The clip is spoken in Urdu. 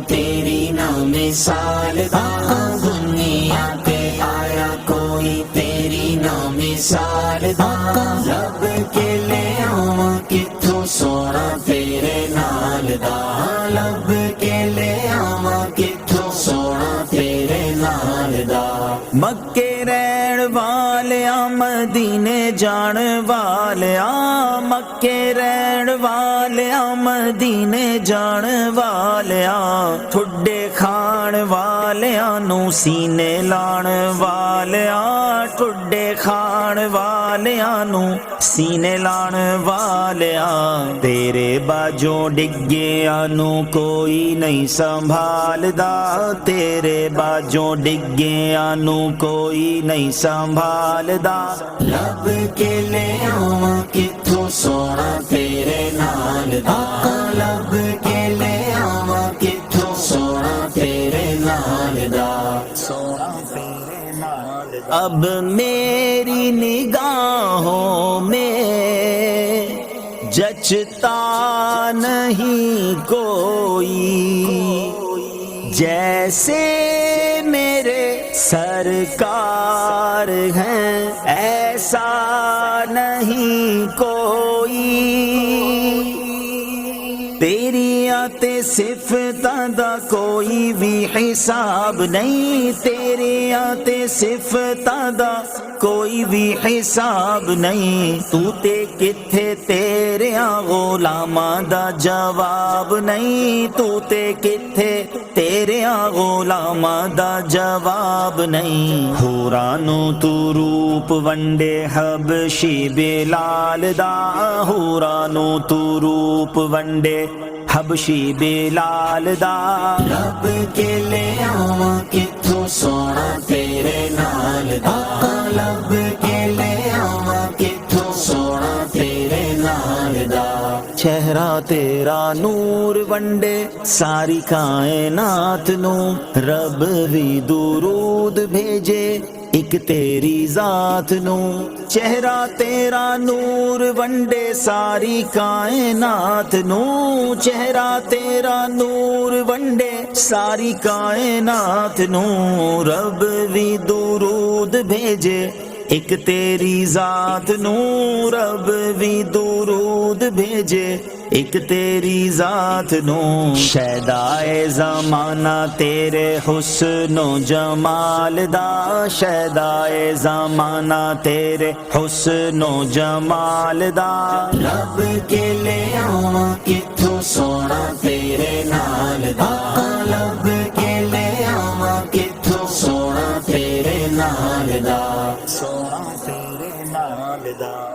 تیری نہ مثال دا دنیا تے آیا کوئی تیری نہ مثال دا لب کے لے آواں کتھوں سونا تیرے نال دا لب کے لے آواں کتھوں سونا تیرے نال دا مکے رہن والیاں مدینے جان والیاں مکے رہن والیاں مدینے جان والیاں ٹھڈے کھان والیاں نو سینے لان والیاں ٹھڈے کھان والیاں نو سینے لان والیاں تیرے باجوں ڈگیاں نو کوئی نہیں سنبھالدا تیرے باجوں ڈگیاں نو کوئی نہیں سنبھالدا لب کے لے آواں کتھوں سونا تیرے نال دا لب کے لے آواں کتھوں سونا تیرے نال دا سونا تیرے نال دا اب میری نگاہوں میں جچتا نہیں کوئی جیسے میرے سرکار ہیں ایسا نہیں کوئی تیری آتے صفتاں دا کوئی بھی حساب نہیں تیری آتے صفتاں دا کوئی بھی حساب نہیں تو تے کتھے تیرے غلاماں دا جواب نہیں تو تے کتھے تیرے غلاماں دا جواب نہیں حورانو تو روپ ونڈے حبشی بلال دا حورانو تو روپ ونڈے حبشی بلال دا لب کے لے آواں کتھوں سونا تیرے نال دا لب کے لے آواں کتھوں سونا تیرے نال دا چہرہ تیرا نور ونڈے ساری کائنات نو رب بھی درود بھیجے ایک تیری ذات نو چہرہ تیرا نور ونڈے ساری کائنات نو چہرہ تیرا نور ونڈے ساری کائنات نو رب بھی درود بھیجے ایک تیری ذات نو رب بھی درود بھیجے ایک تیری ذات نو شیدائے زمانہ تیرے حسن و جمال دا شیدائے زمانہ تیرے حسن و جمال دا لب کے لے آواں کتھوں سونا تیرے نال دا لب کے لے آواں کتھوں سونا تیرے نال دا سونا تیرے نال دا